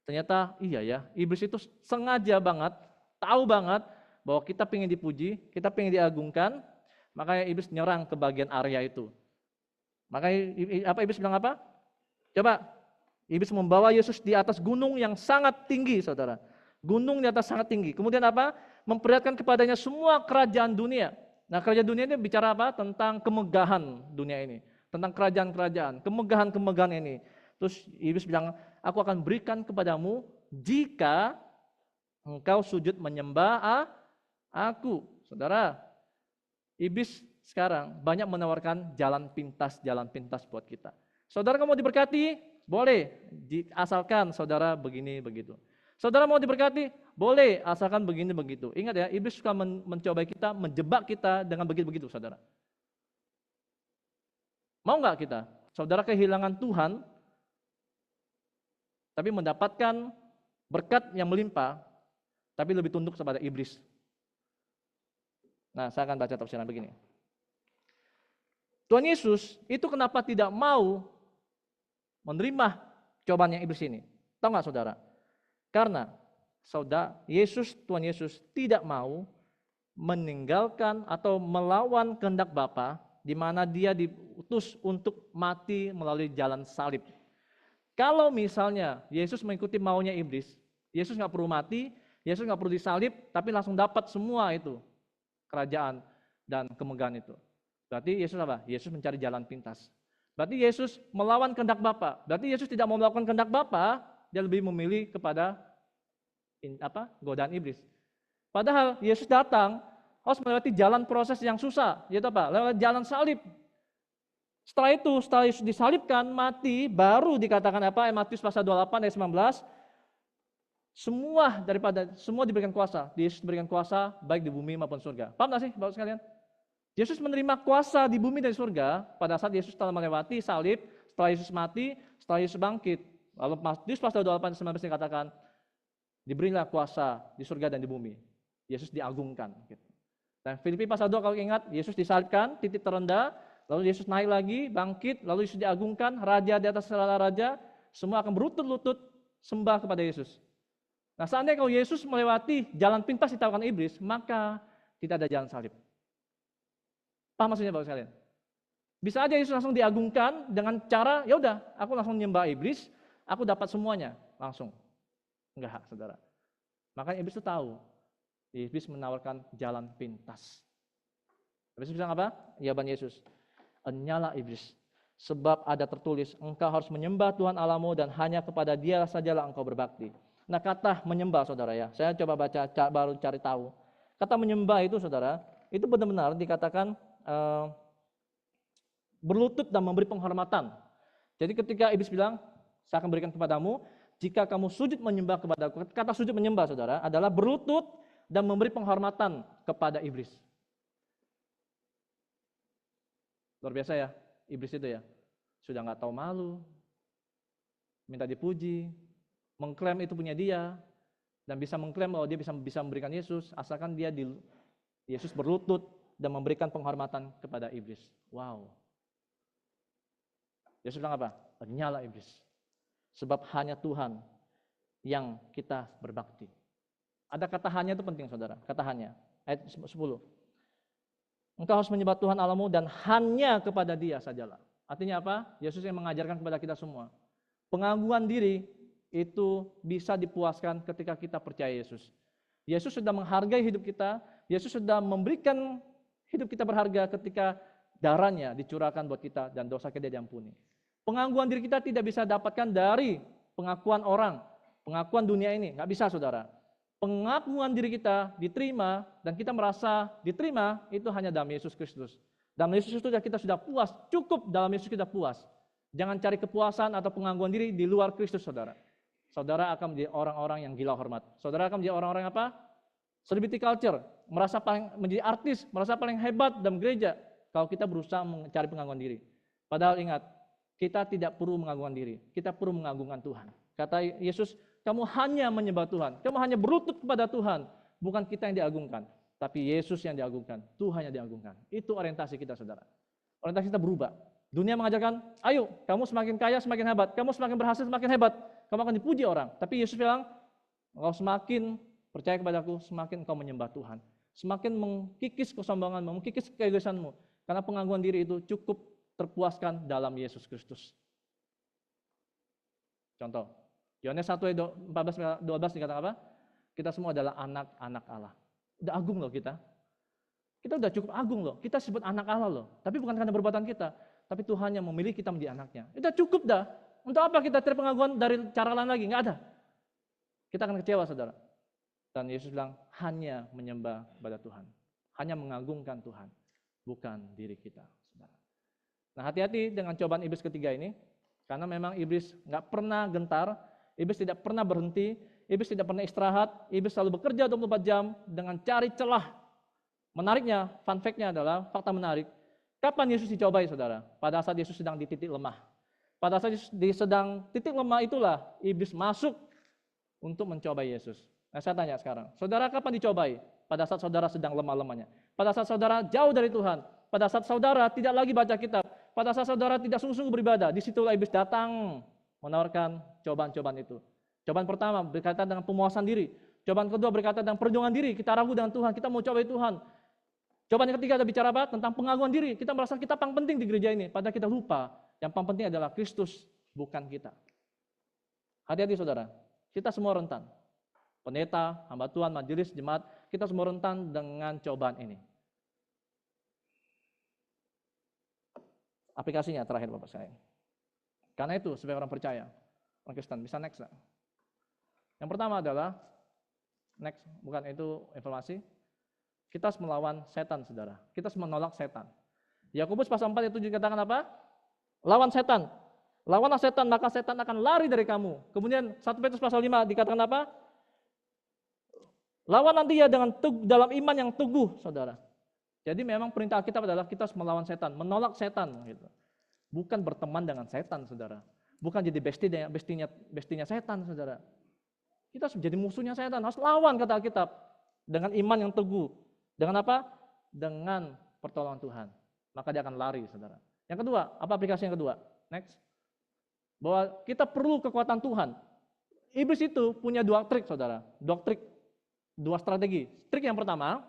Ternyata iya ya, iblis itu sengaja banget, tahu banget bahwa kita pengen dipuji, kita pengen diagungkan, makanya iblis nyerang ke bagian area itu. Makanya iblis bilang apa? Coba, iblis membawa Yesus di atas gunung yang sangat tinggi, saudara. Gunung di atas sangat tinggi. Kemudian apa? Memperlihatkan kepadanya semua kerajaan dunia. Nah, kerajaan dunia ini bicara apa? Tentang kemegahan dunia ini. Tentang kerajaan-kerajaan, kemegahan-kemegahan ini. Terus iblis bilang, aku akan berikan kepadamu jika engkau sujud menyembah aku. Saudara, iblis sekarang banyak menawarkan jalan pintas buat kita. Saudara mau diberkati? Boleh, asalkan saudara begini begitu. Saudara mau diberkati? Boleh, asalkan begini begitu. Ingat ya, iblis suka mencoba kita, menjebak kita dengan begitu-begitu, saudara. Mau nggak kita? Saudara kehilangan Tuhan, tapi mendapatkan berkat yang melimpah, tapi lebih tunduk kepada iblis. Nah, saya akan baca tafsiran begini. Tuhan Yesus itu kenapa tidak mau menerima cobaan yang iblis ini? Tahu nggak saudara? Karena Tuhan Yesus tidak mau meninggalkan atau melawan kehendak Bapa, di mana dia diutus untuk mati melalui jalan salib. Kalau misalnya Yesus mengikuti maunya iblis, Yesus nggak perlu mati, Yesus nggak perlu disalib, tapi langsung dapat semua itu kerajaan dan kemegahan itu. Berarti Yesus apa? Yesus mencari jalan pintas. Berarti Yesus melawan kehendak Bapa. Berarti Yesus tidak mau melakukan kehendak Bapa, dia lebih memilih kepada godaan iblis. Padahal Yesus datang harus melewati jalan proses yang susah, yaitu apa? Lewat jalan salib. Setelah Yesus disalibkan, mati, baru dikatakan apa? Matius pasal 28 ayat 19. Semua diberikan kuasa. Yesus diberikan kuasa baik di bumi maupun surga. Paham gak sih Bapak sekalian? Yesus menerima kuasa di bumi dan surga pada saat Yesus telah melewati salib, setelah Yesus mati, setelah Yesus bangkit. Lalu Matius pasal 28 ayat 19 dikatakan, diberilah kuasa di surga dan di bumi. Yesus diagungkan. Dan Filipi pasal 2 kalau ingat, Yesus disalibkan, titik terendah, lalu Yesus naik lagi, bangkit, lalu Yesus diagungkan, raja di atas segala raja, semua akan berlutut-lutut sembah kepada Yesus. Nah, seandainya kalau Yesus melewati jalan pintas ditawarkan iblis, maka tidak ada jalan salib. Paham maksudnya Bapak sekalian? Bisa aja Yesus langsung diagungkan dengan cara, ya udah, aku langsung nyembah iblis, aku dapat semuanya langsung. Enggak, saudara. Makanya iblis itu tahu. Iblis menawarkan jalan pintas. Iblis bilang apa? Jawaban Yesus. Enyala iblis, sebab ada tertulis, engkau harus menyembah Tuhan Allahmu dan hanya kepada Dia sajalah engkau berbakti. Nah, kata menyembah, saudara ya, saya coba baca, baru cari tahu. Kata menyembah itu, saudara, itu benar-benar dikatakan berlutut dan memberi penghormatan. Jadi ketika iblis bilang, saya akan berikan kepadamu, jika kamu sujud menyembah kepadaku, kata sujud menyembah, saudara, adalah berlutut dan memberi penghormatan kepada iblis. Luar biasa ya, iblis itu ya. Sudah nggak tahu malu, minta dipuji, mengklaim itu punya dia, dan bisa mengklaim bahwa dia bisa memberikan Yesus, asalkan Yesus berlutut dan memberikan penghormatan kepada iblis. Wow. Yesus bilang apa? Nyala iblis. Sebab hanya Tuhan yang kita berbakti. Ada kata hanya itu penting, saudara. Kata hanya. Ayat 10. Engkau harus menyembah Tuhan Allahmu dan hanya kepada Dia sajalah. Artinya apa? Yesus yang mengajarkan kepada kita semua. Pengagungan diri itu bisa dipuaskan ketika kita percaya Yesus. Yesus sudah menghargai hidup kita. Yesus sudah memberikan hidup kita berharga ketika darahnya dicurahkan buat kita dan dosa kita diampuni. Pengakuan diri kita tidak bisa dapatkan dari pengakuan orang, pengakuan dunia ini. Nggak bisa, saudara. Pengakuan diri kita diterima dan kita merasa diterima itu hanya dalam Yesus Kristus. Dalam Yesus Kristus kita sudah puas, cukup dalam Yesus kita puas. Jangan cari kepuasan atau pengakuan diri di luar Kristus, saudara. Saudara akan menjadi orang-orang yang gila hormat. Saudara akan menjadi orang-orang apa? Celebrity culture, menjadi artis, merasa paling hebat dalam gereja. Kalau kita berusaha mencari pengakuan diri. Padahal ingat, kita tidak perlu mengagungkan diri, kita perlu mengagungkan Tuhan. Kata Yesus, kamu hanya menyembah Tuhan, kamu hanya berlutut kepada Tuhan, bukan kita yang diagungkan, tapi Yesus yang diagungkan, Tuhan yang diagungkan. Itu orientasi kita, saudara. Orientasi kita berubah. Dunia mengajarkan, ayo kamu semakin kaya semakin hebat, kamu semakin berhasil semakin hebat, kamu akan dipuji orang. Tapi Yesus bilang, engkau semakin percaya kepadaku, semakin engkau menyembah Tuhan. Semakin mengkikis kesombonganmu, mengkikis keegoisanmu. Karena pengakuan diri itu cukup terpuaskan dalam Yesus Kristus. Contoh, Yohanes 1 ayat 14-12 dikatakan apa? Kita semua adalah anak-anak Allah. Udah agung loh kita. Kita udah cukup agung loh. Kita sebut anak Allah loh. Tapi bukan karena perbuatan kita. Tapi Tuhan yang memilih kita menjadi anaknya. Udah cukup dah. Untuk apa kita cari pengakuan dari cara lain lagi? Nggak ada. Kita akan kecewa, saudara. Dan Yesus bilang, hanya menyembah pada Tuhan. Hanya mengagungkan Tuhan. Bukan diri kita, saudara. Nah, hati-hati dengan cobaan iblis ketiga ini. Karena memang iblis nggak pernah gentar, iblis tidak pernah berhenti, iblis tidak pernah istirahat, iblis selalu bekerja 24 jam dengan cari celah. Menariknya, fun fact-nya adalah, fakta menarik, kapan Yesus dicobai, saudara? Pada saat Yesus sedang di titik lemah. Pada saat Yesus sedang titik lemah itulah, iblis masuk untuk mencobai Yesus. Nah, saya tanya sekarang, saudara kapan dicobai? Pada saat saudara sedang lemah-lemahnya. Pada saat saudara jauh dari Tuhan. Pada saat saudara tidak lagi baca kitab. Pada saat saudara tidak sungguh-sungguh beribadah, disitulah iblis datang menawarkan cobaan-cobaan itu. Cobaan pertama berkaitan dengan pemuasan diri. Cobaan kedua berkaitan dengan perjuangan diri. Kita ragu dengan Tuhan, kita mau cobai Tuhan. Cobaan yang ketiga ada bicara apa? Tentang pengakuan diri. Kita merasa kita paling penting di gereja ini, padahal kita lupa yang paling penting adalah Kristus, bukan kita. Hati-hati saudara, kita semua rentan. Pendeta, hamba Tuhan, majelis, jemaat, kita semua rentan dengan cobaan ini. Aplikasinya terakhir Bapak saya. Karena itu sebagai orang percaya, orang Kristen, bisa next gak? Yang pertama adalah, next, bukan itu informasi, kita harus melawan setan, saudara. Kita harus menolak setan. Yakobus pasal 4 itu dikatakan apa? Lawan setan. Lawanlah setan, maka setan akan lari dari kamu. Kemudian 1 Petrus pasal 5 dikatakan apa? Lawanlah dia dengan dalam iman yang teguh, saudara. Jadi memang perintah kita adalah kita harus melawan setan, menolak setan. Gitu. Bukan berteman dengan setan, saudara. Bukan jadi bestinya setan, saudara. Kita harus menjadi musuhnya setan, harus lawan kata Alkitab. Dengan iman yang teguh. Dengan apa? Dengan pertolongan Tuhan. Maka dia akan lari, saudara. Yang kedua, apa aplikasi yang kedua? Next. Bahwa kita perlu kekuatan Tuhan. Iblis itu punya dua trik, saudara. Dua strategi. Trik yang pertama,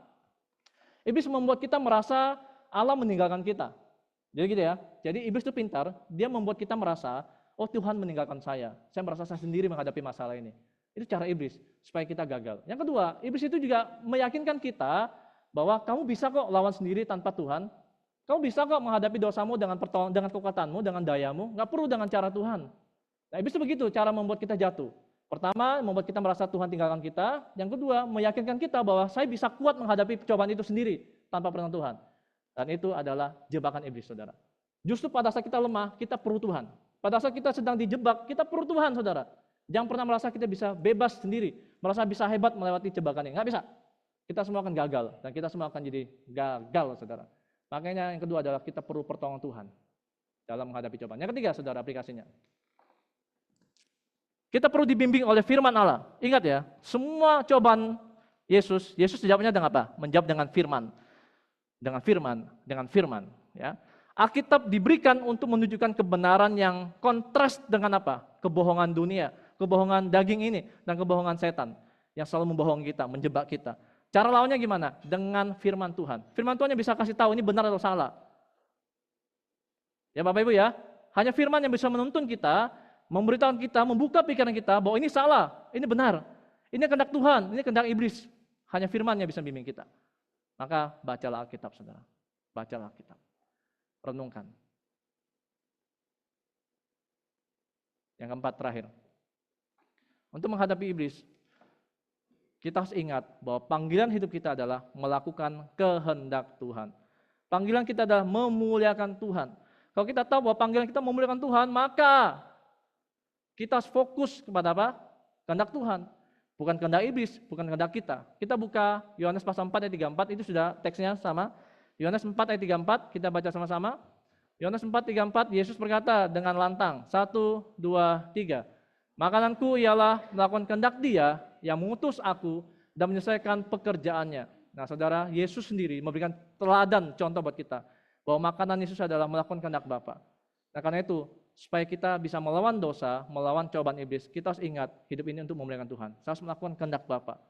iblis membuat kita merasa Allah meninggalkan kita. Jadi gitu ya. Jadi iblis itu pintar, dia membuat kita merasa, oh Tuhan meninggalkan saya. Saya merasa saya sendiri menghadapi masalah ini. Itu cara iblis, supaya kita gagal. Yang kedua, iblis itu juga meyakinkan kita bahwa kamu bisa kok lawan sendiri tanpa Tuhan. Kamu bisa kok menghadapi dosamu dengan kekuatanmu, dengan dayamu, nggak perlu dengan cara Tuhan. Nah, iblis itu begitu, cara membuat kita jatuh. Pertama, membuat kita merasa Tuhan tinggalkan kita. Yang kedua, meyakinkan kita bahwa saya bisa kuat menghadapi cobaan itu sendiri tanpa pertolongan Tuhan. Dan itu adalah jebakan iblis, saudara. Justru pada saat kita lemah, kita perlu Tuhan. Pada saat kita sedang dijebak, kita perlu Tuhan, saudara. Jangan pernah merasa kita bisa bebas sendiri, merasa bisa hebat melewati jebakan ini. Nggak bisa. Kita semua akan gagal, dan kita semua akan jadi gagal, saudara. Makanya yang kedua adalah kita perlu pertolongan Tuhan dalam menghadapi cobaan. Yang ketiga, saudara, aplikasinya. Kita perlu dibimbing oleh firman Allah. Ingat ya, semua cobaan Yesus jawabnya dengan apa? Menjawab dengan firman. Dengan firman. Ya. Alkitab diberikan untuk menunjukkan kebenaran yang kontras dengan apa? Kebohongan dunia, kebohongan daging ini, dan kebohongan setan yang selalu membohongi kita, menjebak kita. Cara lawannya gimana? Dengan firman Tuhan. Firman Tuhan yang bisa kasih tahu ini benar atau salah. Ya Bapak Ibu ya, hanya firman yang bisa menuntun kita, memberitahu kita, membuka pikiran kita bahwa ini salah, ini benar. Ini kehendak Tuhan, ini kehendak iblis. Hanya firman yang bisa bimbing kita. Maka bacalah Alkitab, saudara. Bacalah Alkitab. Renungkan. Yang keempat, terakhir. Untuk menghadapi iblis, kita harus ingat bahwa panggilan hidup kita adalah melakukan kehendak Tuhan. Panggilan kita adalah memuliakan Tuhan. Kalau kita tahu bahwa panggilan kita memuliakan Tuhan, maka kita harus fokus kepada apa? Kehendak Tuhan. Bukan kehendak iblis, bukan kehendak kita. Kita buka Yohanes pasal 4 ayat 34, itu sudah teksnya sama. Yohanes 4 ayat 34, kita baca sama-sama. Yohanes 4, 34, Yesus berkata dengan lantang, 1, 2, 3. Makananku ialah melakukan kehendak Dia yang mengutus aku dan menyelesaikan pekerjaannya. Nah saudara, Yesus sendiri memberikan teladan contoh buat kita. Bahwa makanan Yesus adalah melakukan kehendak Bapa. Nah karena itu, supaya kita bisa melawan dosa, melawan cobaan iblis, kita harus ingat hidup ini untuk memuliakan Tuhan. Saya harus melakukan kehendak Bapa.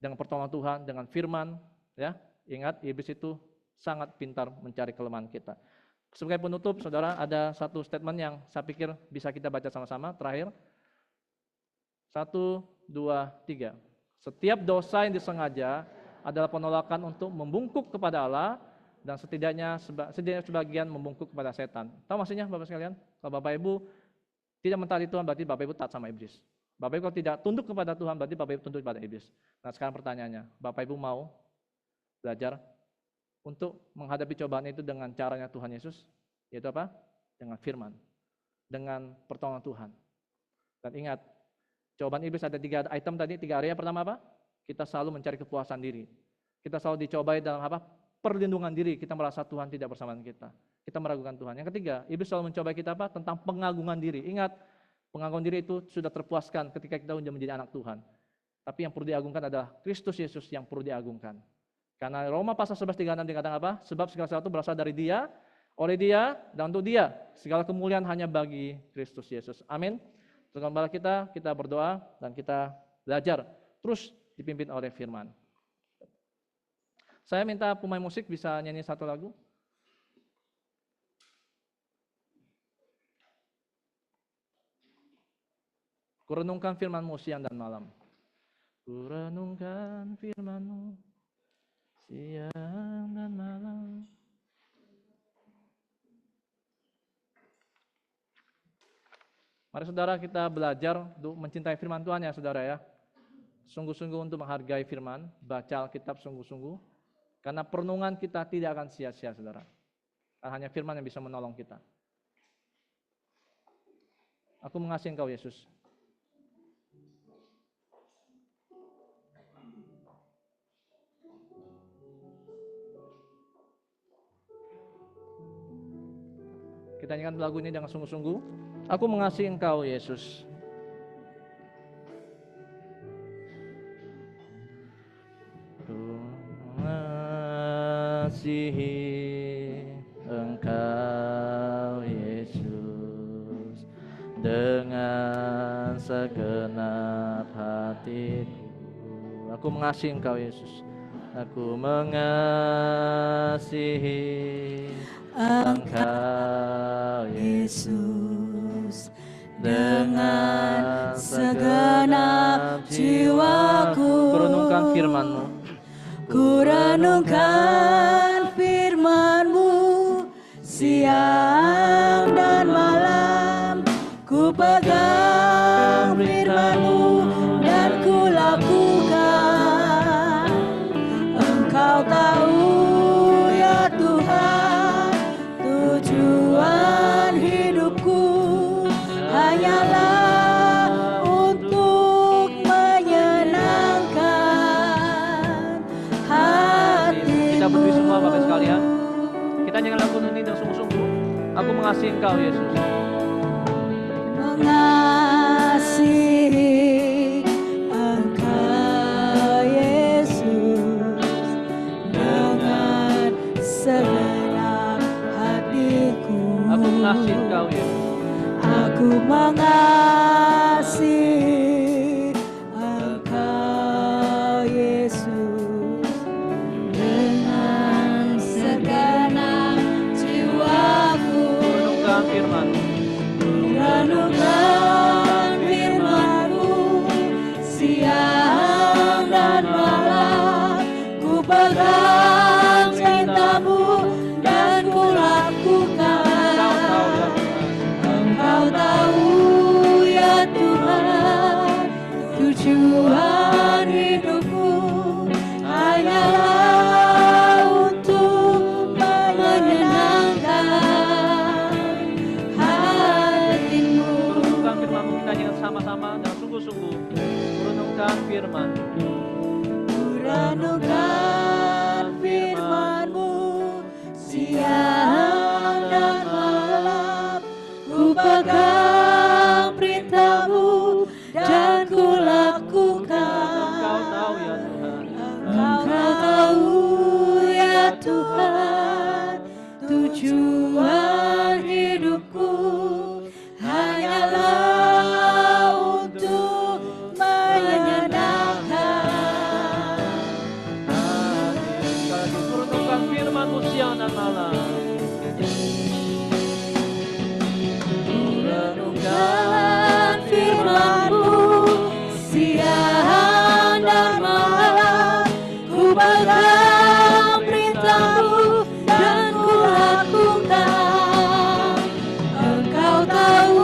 Dengan pertolongan Tuhan, dengan firman, ya. Ingat, iblis itu sangat pintar mencari kelemahan kita. Sebagai penutup, saudara, ada satu statement yang saya pikir bisa kita baca sama-sama. Terakhir, 1, 2, 3. Setiap dosa yang disengaja adalah penolakan untuk membungkuk kepada Allah, dan setidaknya sebagian membungkuk kepada setan. Tahu maksudnya Bapak sekalian? Kalau Bapak Ibu tidak mentaati Tuhan, berarti Bapak Ibu taat sama iblis. Bapak Ibu kalau tidak tunduk kepada Tuhan, berarti Bapak Ibu tunduk kepada iblis. Nah sekarang pertanyaannya, Bapak Ibu mau belajar untuk menghadapi cobaan itu dengan caranya Tuhan Yesus? Yaitu apa? Dengan firman, dengan pertolongan Tuhan. Dan ingat, cobaan iblis ada 3 item tadi, 3 area. Pertama apa? Kita selalu mencari kepuasan diri. Kita selalu dicobai dalam apa? Perlindungan diri, kita merasa Tuhan tidak bersama kita. Kita meragukan Tuhan. Yang ketiga, iblis selalu mencobai kita apa? Tentang pengagungan diri. Ingat, pengagungan diri itu sudah terpuaskan ketika kita sudah menjadi anak Tuhan. Tapi yang perlu diagungkan adalah Kristus Yesus yang perlu diagungkan. Karena Roma pasal 11:36 dikatakan apa? Sebab segala sesuatu berasal dari Dia, oleh Dia, dan untuk Dia. Segala kemuliaan hanya bagi Kristus Yesus. Amin. Tuhan kembali kita berdoa dan kita belajar terus dipimpin oleh firman. Saya minta pemain musik bisa nyanyi satu lagu. Kurenungkan firman-Mu siang dan malam. Kurenungkan firman-Mu siang dan malam. Mari saudara kita belajar untuk mencintai firman Tuhan ya saudara ya. Sungguh-sungguh untuk menghargai firman, baca Alkitab sungguh-sungguh. Karena perenungan kita tidak akan sia-sia, saudara. Hanya firman yang bisa menolong kita. Aku mengasihi Engkau, Yesus. Kita nyanyikan lagu ini dengan sungguh-sungguh. Aku mengasihi Engkau, Yesus. Mengasihi Engkau Yesus dengan segenap hatiku. Aku mengasihi Engkau Yesus. Aku mengasihi Engkau Yesus dengan segenap jiwaku. Kurenungkan firman-Mu. Kurenungkan firman-Mu siang dan malam. Ku pegang firman-Mu dan ku lakukan. Engkau tahu ya Tuhan, tujuan hidupku hanyalah berdiri semua Bapak sekalian. Kita nyanyikan lagu ini dengan sungguh-sungguh. Aku mengasihi Engkau Yesus. Mengasihi Engkau Yesus dengan segenap hatiku. Aku mengasihi Engkau Yesus. Aku mengasihi Engkau Yesus. Renungkan firman-Mu siang dan malam. Ku pegang perintah-Mu dan ku lakukan. Engkau tahu ya Tuhan, tujuan hidupku hanyalah untuk menyenangkan hati-Mu. Renungkan firman-Mu, kita nyanyikan sama-sama dan sungguh-sungguh. Renungkan firman-Mu. Renungkan firman-Mu siang dan malam. Ku pegang perintah-Mu dan ku lakukan. Engkau tahu ya Tuhan. Engkau tahu ya Tuhan, Tujuan hidupku hanyalah untuk menyenangkan. Sekali lagi turunkan firman-Mu siang dan malam. Renungkan firman-Mu siang dan malam. Ku pegang perintah-Mu dan ku lakukan. Engkau tahu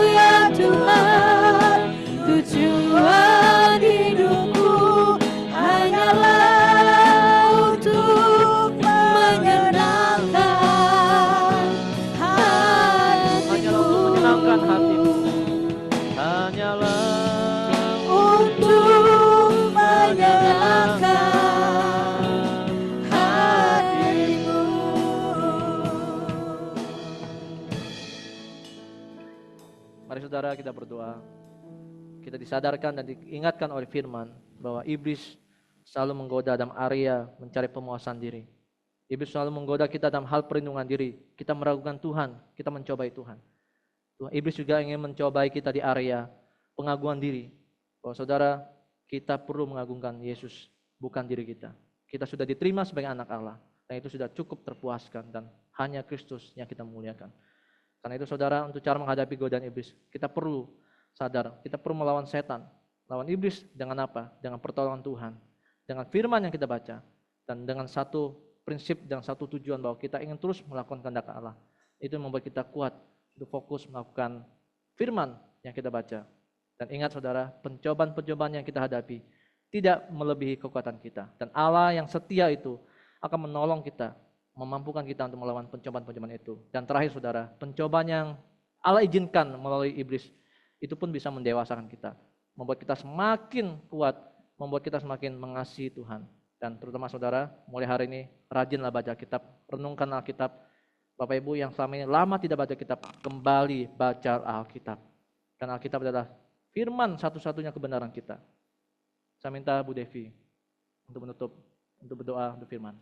ya Tuhan, tujuan hidupku hanyalah untuk menyenangkan hatimu. Menyenangkan hatimu. Hanyalah Untuk menyenangkan hatimu. Mari saudara kita berdoa. Kita disadarkan dan diingatkan oleh firman bahwa iblis selalu menggoda dalam area mencari pemuasan diri. Iblis selalu menggoda kita dalam hal perlindungan diri. Kita meragukan Tuhan, kita mencobai Tuhan. Iblis juga ingin mencobai kita di area pengagungan diri. Bahwa saudara, kita perlu mengagungkan Yesus, bukan diri kita. Kita sudah diterima sebagai anak Allah, dan itu sudah cukup terpuaskan, dan hanya Kristus yang kita muliakan. Karena itu saudara, untuk cara menghadapi godaan iblis, kita perlu sadar, kita perlu melawan setan. Lawan iblis dengan apa? Dengan pertolongan Tuhan, dengan firman yang kita baca, dan dengan satu prinsip dan satu tujuan bahwa kita ingin terus melakukan kehendak Allah. Itu membuat kita kuat untuk fokus melakukan firman yang kita baca. Dan ingat saudara, pencobaan-pencobaan yang kita hadapi tidak melebihi kekuatan kita. Dan Allah yang setia itu akan menolong kita, memampukan kita untuk melawan pencobaan-pencobaan itu. Dan terakhir saudara, pencobaan yang Allah izinkan melalui iblis, itu pun bisa mendewasakan kita. Membuat kita semakin kuat, membuat kita semakin mengasihi Tuhan. Dan terutama saudara, mulai hari ini rajinlah baca kitab, renungkan Alkitab. Bapak Ibu yang selama ini lama tidak baca kitab, kembali baca Alkitab. Karena Alkitab adalah firman satu-satunya kebenaran kita. Saya minta Bu Devi untuk menutup, untuk berdoa untuk firman.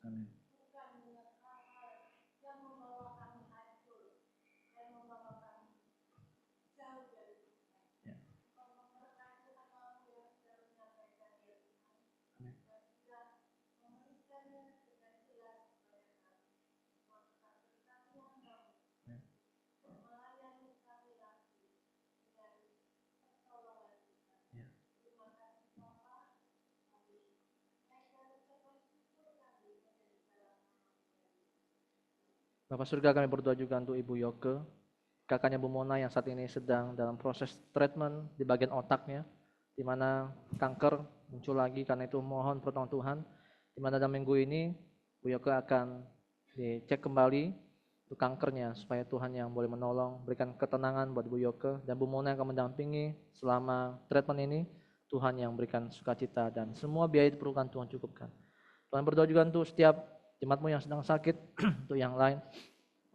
Amin. Bapak surga, kami berdoa juga untuk Ibu Yoke, kakaknya Bu Mona yang saat ini sedang dalam proses treatment di bagian otaknya, di mana kanker muncul lagi. Karena itu mohon pertolongan Tuhan, di mana dalam minggu ini Bu Yoke akan dicek kembali untuk kankernya, supaya Tuhan yang boleh menolong, berikan ketenangan buat Bu Yoke, dan Bu Mona yang akan mendampingi selama treatment ini. Tuhan yang berikan sukacita dan semua biaya diperlukan Tuhan cukupkan. Tuhan berdoa juga untuk setiap jemaatmu yang sedang sakit, untuk yang lain,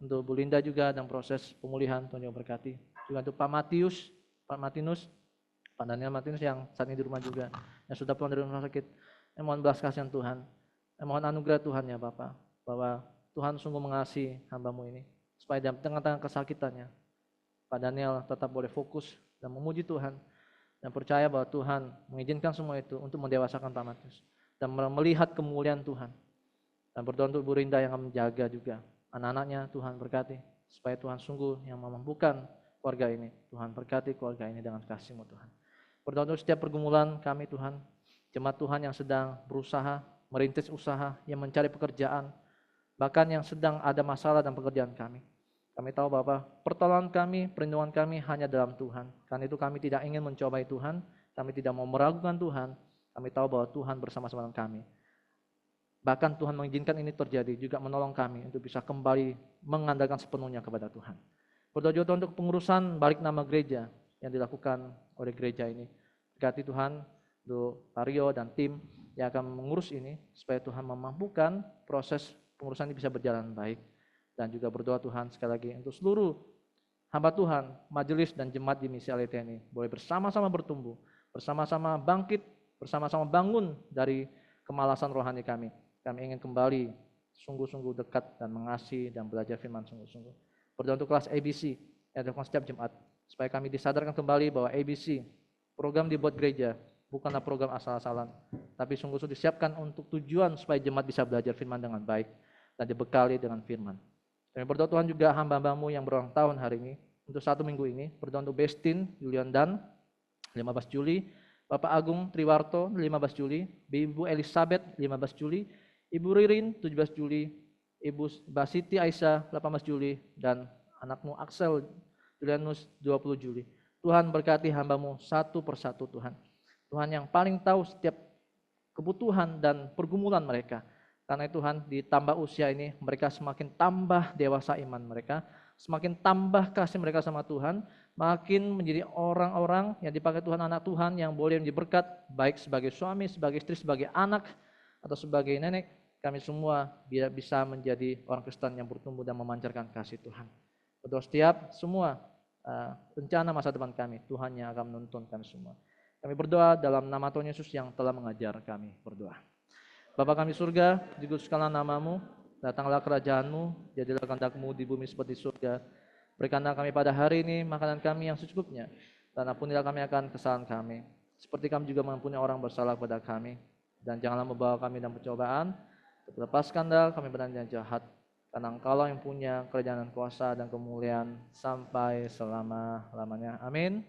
untuk Bu Linda juga dalam proses pemulihan, Tuhan juga berkati. Juga untuk Pak Martinus, Pak Daniel Martinus yang saat ini di rumah juga, yang sudah pulang dari rumah sakit. Saya mohon belas kasihan Tuhan, saya mohon anugerah Tuhan ya Bapak, bahwa Tuhan sungguh mengasihi hamba-Mu ini, supaya dalam tengah-tengah kesakitannya, Pak Daniel tetap boleh fokus dan memuji Tuhan, dan percaya bahwa Tuhan mengizinkan semua itu untuk mendewasakan Pak Matius dan melihat kemuliaan Tuhan. Dan berdoa untuk Bu Rinda yang akan menjaga juga anak-anaknya. Tuhan berkati supaya Tuhan sungguh yang memampukan keluarga ini. Tuhan berkati keluarga ini dengan kasih-Mu Tuhan. Berdoa untuk setiap pergumulan kami Tuhan, jemaat Tuhan yang sedang berusaha, merintis usaha, yang mencari pekerjaan, bahkan yang sedang ada masalah dalam pekerjaan kami. Kami tahu Bapak, pertolongan kami, perlindungan kami hanya dalam Tuhan. Karena itu kami tidak ingin mencobai Tuhan, kami tidak mau meragukan Tuhan. Kami tahu bahwa Tuhan bersama-sama dengan kami. Bahkan Tuhan mengizinkan ini terjadi, juga menolong kami untuk bisa kembali mengandalkan sepenuhnya kepada Tuhan. Berdoa juga untuk pengurusan balik nama gereja yang dilakukan oleh gereja ini. Berkati Tuhan untuk Mario dan tim yang akan mengurus ini, supaya Tuhan memampukan proses pengurusan ini bisa berjalan baik. Dan juga berdoa Tuhan sekali lagi untuk seluruh hamba Tuhan, majelis dan jemaat di misi Alita ini boleh bersama-sama bertumbuh, bersama-sama bangkit, bersama-sama bangun dari kemalasan rohani kami. Kami ingin kembali sungguh-sungguh dekat dan mengasihi dan belajar firman sungguh-sungguh. Berdoa untuk kelas ABC yang dilakukan setiap Jumat, supaya kami disadarkan kembali bahwa ABC, program dibuat gereja, bukanlah program asal-asalan, tapi sungguh-sungguh disiapkan untuk tujuan supaya jemaat bisa belajar firman dengan baik dan dibekali dengan firman. Kami berdoa Tuhan juga hamba-hambamu yang berulang tahun hari ini, untuk 1 minggu ini, berdoa untuk Bestin, Julian Dan, 15 Juli, Bapak Agung Triwarto, 15 Juli, Ibu Elizabeth, 15 Juli, Ibu Ririn, 17 Juli, Ibu Basiti Aisyah, 18 Juli, dan anakmu Axel Julianus, 20 Juli. Tuhan berkati hambamu satu persatu Tuhan. Tuhan yang paling tahu setiap kebutuhan dan pergumulan mereka. Karena itu Tuhan, ditambah usia ini, mereka semakin tambah dewasa iman mereka, semakin tambah kasih mereka sama Tuhan, makin menjadi orang-orang yang dipakai Tuhan, anak Tuhan yang boleh menjadi berkat, baik sebagai suami, sebagai istri, sebagai anak, atau sebagai nenek. Kami semua bisa menjadi orang Kristen yang bertumbuh dan memancarkan kasih Tuhan. Berdoa setiap semua rencana masa depan kami, Tuhan yang akan menuntun kami semua. Kami berdoa dalam nama Tuhan Yesus yang telah mengajar kami berdoa. Bapa kami surga, dikuduskanlah namamu, datanglah kerajaan-Mu, jadilah kehendak-Mu di bumi seperti surga. Berikanlah kami pada hari ini makanan kami yang secukupnya, dan ampunilah kami akan kesalahan kami, seperti kami juga mengampuni orang bersalah kepada kami. Dan janganlah membawa kami dalam pencobaan, lepaskanlah kami dari yang jahat, karena Engkaulah yang punya kerajaan dan kuasa dan kemuliaan sampai selama-lamanya. Amin.